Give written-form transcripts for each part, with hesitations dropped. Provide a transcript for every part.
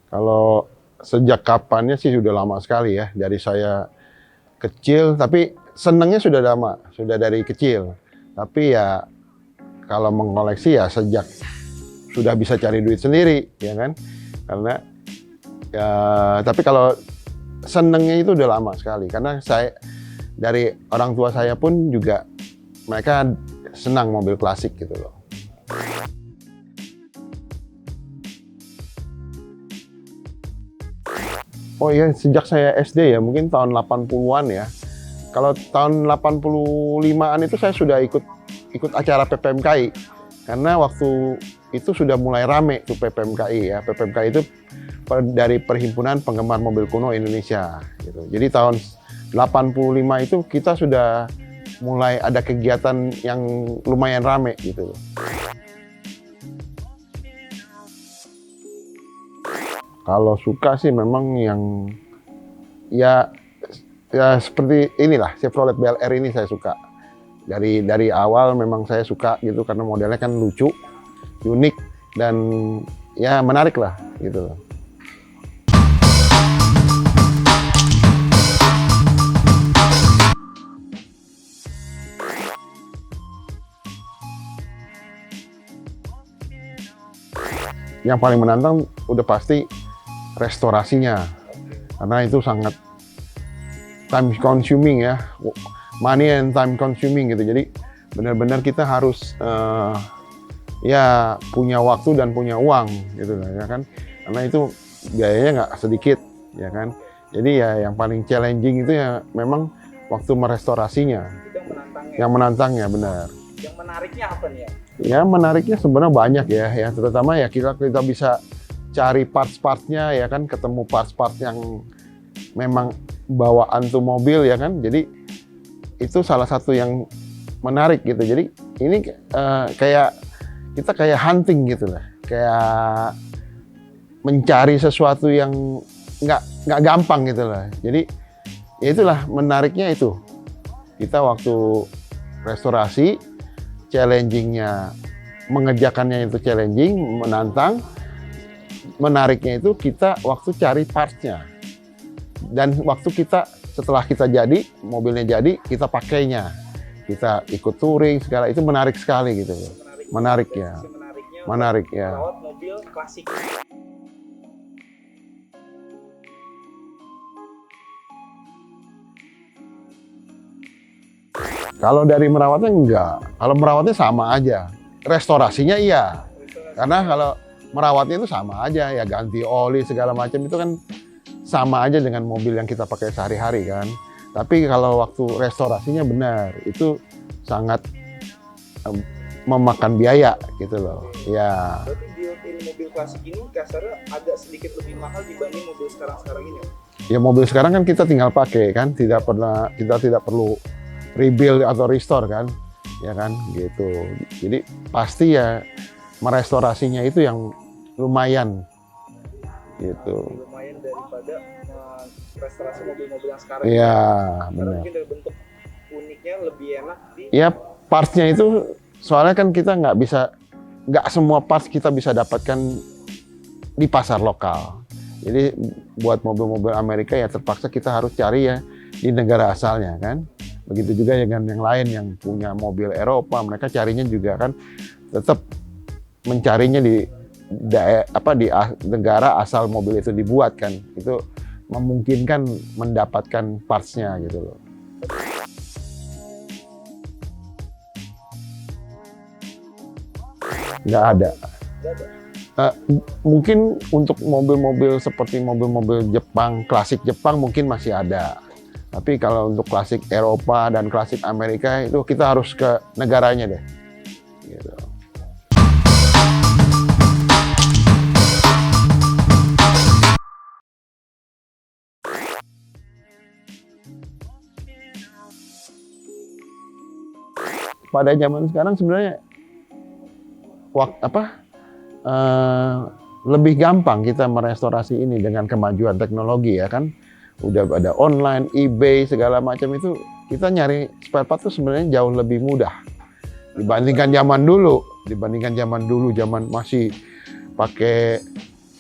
Kalau sejak kapannya sih sudah lama sekali ya, dari saya kecil, tapi senengnya sudah lama, sudah dari kecil. Tapi ya kalau mengoleksi ya sejak sudah bisa cari duit sendiri, ya kan? Karena ya, tapi kalau senengnya itu udah lama sekali, karena saya dari orang tua saya pun juga mereka senang mobil klasik gitu loh. Oh iya, sejak saya SD ya, mungkin tahun 80-an ya. Kalau tahun 85-an itu saya sudah ikut acara PPMKI. Karena waktu itu sudah mulai rame tuh PPMKI ya. PPMKI itu dari Perhimpunan Penggemar Mobil Kuno Indonesia gitu. Jadi tahun 85 itu kita sudah mulai ada kegiatan yang lumayan rame gitu. Kalau suka sih memang yang ya seperti inilah Chevrolet Bel Air ini saya suka. Dari awal memang saya suka gitu karena modelnya kan lucu, unik dan ya menarik lah gitu. Yang paling menantang udah pasti restorasinya, karena itu sangat time consuming ya, money and time consuming gitu. Jadi benar-benar kita harus ya punya waktu dan punya uang gitu ya kan, karena itu biayanya nggak sedikit ya kan. Jadi ya yang paling challenging itu ya memang waktu merestorasinya. Yang menantangnya benar. Yang menariknya apa nih ya? Ya menariknya sebenarnya banyak ya, terutama ya kita bisa cari parts-partnya ya kan, ketemu parts-part yang memang bawaan tuh mobil ya kan. Jadi itu salah satu yang menarik gitu. Jadi ini kayak kita kayak hunting gitu lah, kayak mencari sesuatu yang nggak gampang gitu lah. Jadi ya itulah menariknya itu. Kita waktu restorasi, challengingnya mengerjakannya itu challenging, menantang. Menariknya itu kita waktu cari partsnya, dan waktu kita setelah kita jadi mobilnya jadi kita pakainya, kita ikut touring segala, itu menarik sekali gitu. Menarik ya, menarik ya. Merawat mobil klasik. Kalau dari merawatnya enggak, kalau merawatnya sama aja, restorasinya iya, karena kalau merawatnya itu sama aja ya, ganti oli segala macam itu kan sama aja dengan mobil yang kita pakai sehari-hari kan. Tapi kalau waktu restorasinya benar, itu sangat memakan biaya gitu loh. Ya. Berarti built-in mobil klasik ini kasarnya agak sedikit lebih mahal dibanding mobil sekarang ini. Ya mobil sekarang kan kita tinggal pakai kan, kita tidak perlu rebuild atau restore kan, ya kan gitu. Jadi pasti ya merestorasinya itu yang lumayan gitu. Lumayan daripada restorasi mobil-mobil yang sekarang. Iya, benar. benar. Mungkin dari bentuk uniknya lebih enak di. Ya partsnya itu soalnya kan kita nggak semua parts kita bisa dapatkan di pasar lokal. Jadi buat mobil-mobil Amerika ya terpaksa kita harus cari ya di negara asalnya kan. Begitu juga dengan yang lain yang punya mobil Eropa, mereka carinya juga kan tetap mencarinya di negara asal mobil itu dibuat kan. Itu memungkinkan mendapatkan partsnya gitu loh. Nggak ada. Mungkin untuk mobil-mobil seperti mobil-mobil Jepang, klasik Jepang mungkin masih ada. Tapi kalau untuk klasik Eropa dan klasik Amerika itu kita harus ke negaranya deh. Gitu. Pada zaman sekarang sebenarnya lebih gampang kita merestorasi ini dengan kemajuan teknologi ya kan. Udah ada online, eBay segala macam, itu kita nyari spare part tuh sebenarnya jauh lebih mudah dibandingkan zaman dulu. Zaman masih pakai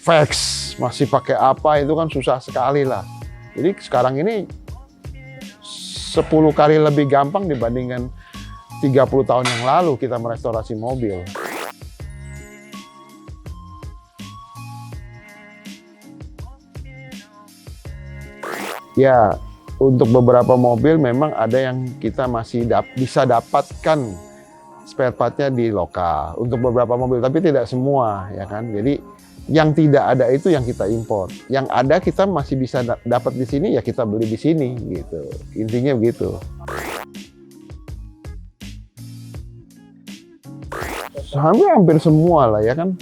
fax, masih pakai apa itu kan susah sekali lah. Jadi sekarang ini 10 kali lebih gampang dibandingkan 30 tahun yang lalu kita merestorasi mobil. Ya, untuk beberapa mobil memang ada yang kita masih bisa dapatkan spare part-nya di lokal. Untuk beberapa mobil, tapi tidak semua, ya kan. Jadi yang tidak ada itu yang kita import. Yang ada kita masih bisa dapat di sini, ya kita beli di sini, gitu. Intinya begitu. Hampir semua lah, ya kan.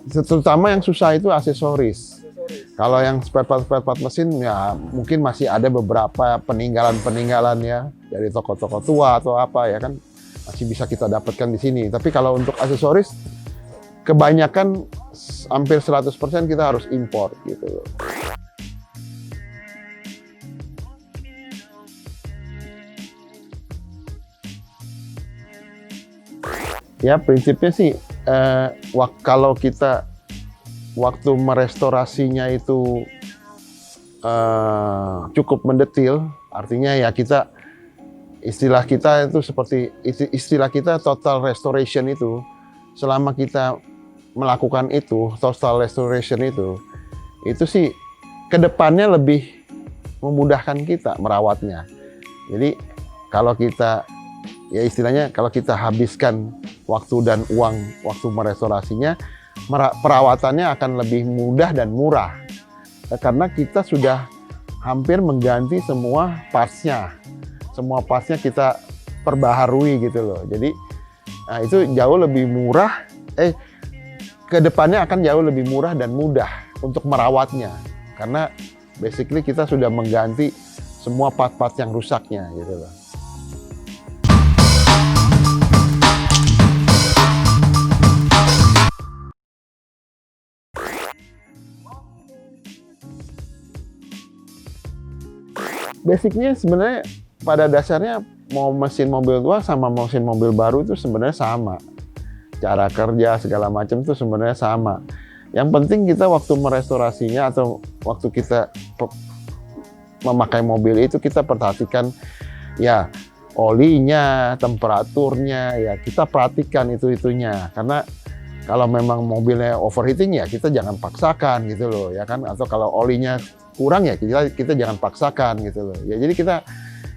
Terutama yang susah itu aksesoris. Kalau yang spare part mesin ya mungkin masih ada beberapa peninggalan ya dari toko-toko tua atau apa ya kan masih bisa kita dapatkan di sini. Tapi kalau untuk aksesoris kebanyakan hampir 100% kita harus import gitu loh. Ya prinsipnya sih kalau kita waktu merestorasinya itu cukup mendetil, artinya ya istilah kita itu seperti istilah kita total restoration itu, selama kita melakukan itu total restoration itu sih kedepannya lebih memudahkan kita merawatnya. Jadi kalau kita ya istilahnya kalau kita habiskan waktu dan uang waktu merestorasinya, perawatannya akan lebih mudah dan murah karena kita sudah hampir mengganti semua parts-nya kita perbaharui gitu loh. Jadi itu jauh lebih murah, kedepannya akan jauh lebih murah dan mudah untuk merawatnya karena basically kita sudah mengganti semua part-part yang rusaknya gitu loh. Basicnya sebenarnya pada dasarnya mau mesin mobil tua sama mesin mobil baru itu sebenarnya sama. Cara kerja segala macam itu sebenarnya sama. Yang penting kita waktu merestorasinya atau waktu kita memakai mobil itu kita perhatikan ya olinya, temperaturnya, ya kita perhatikan itu-itunya. Karena kalau memang mobilnya overheating ya kita jangan paksakan gitu loh ya kan, atau kalau olinya kurang ya kita jangan paksakan gitu loh. Ya jadi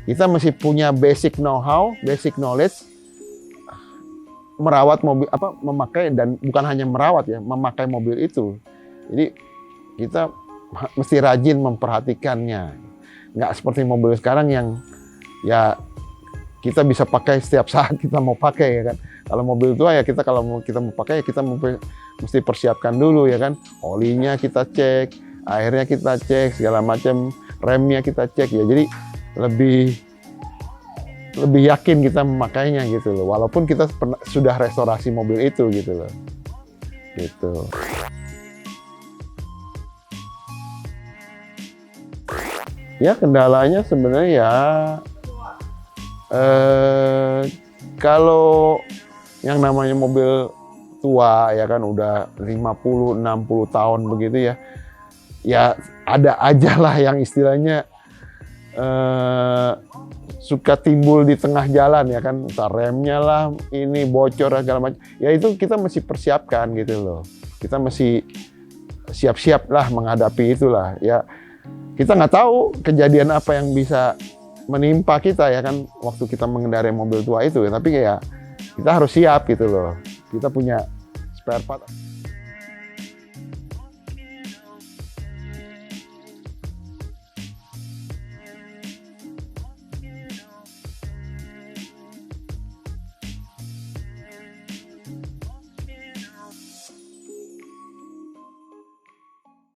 kita mesti punya basic know-how, basic knowledge merawat mobil memakai dan bukan hanya merawat ya, memakai mobil itu. Jadi kita mesti rajin memperhatikannya. Nggak seperti mobil sekarang yang ya kita bisa pakai setiap saat kita mau pakai ya kan. Kalau mobil tua ya kalau mau pakai ya kita mesti persiapkan dulu ya kan. Olinya kita cek, airnya kita cek, segala macam, remnya kita cek ya. Jadi lebih yakin kita memakainya gitu loh. Walaupun kita sudah restorasi mobil itu gitu loh. Gitu. Ya kendalanya sebenarnya ya kalau yang namanya mobil tua ya kan udah 50-60 tahun begitu ya. Ya ada aja lah yang istilahnya suka timbul di tengah jalan ya kan, entah remnya lah, ini bocor segala macam. Ya itu kita mesti persiapkan gitu loh. Kita mesti siap-siap lah menghadapi itulah. Ya kita nggak tahu kejadian apa yang bisa menimpa kita ya kan waktu kita mengendarai mobil tua itu. Tapi ya kita harus siap gitu loh. Kita punya spare part.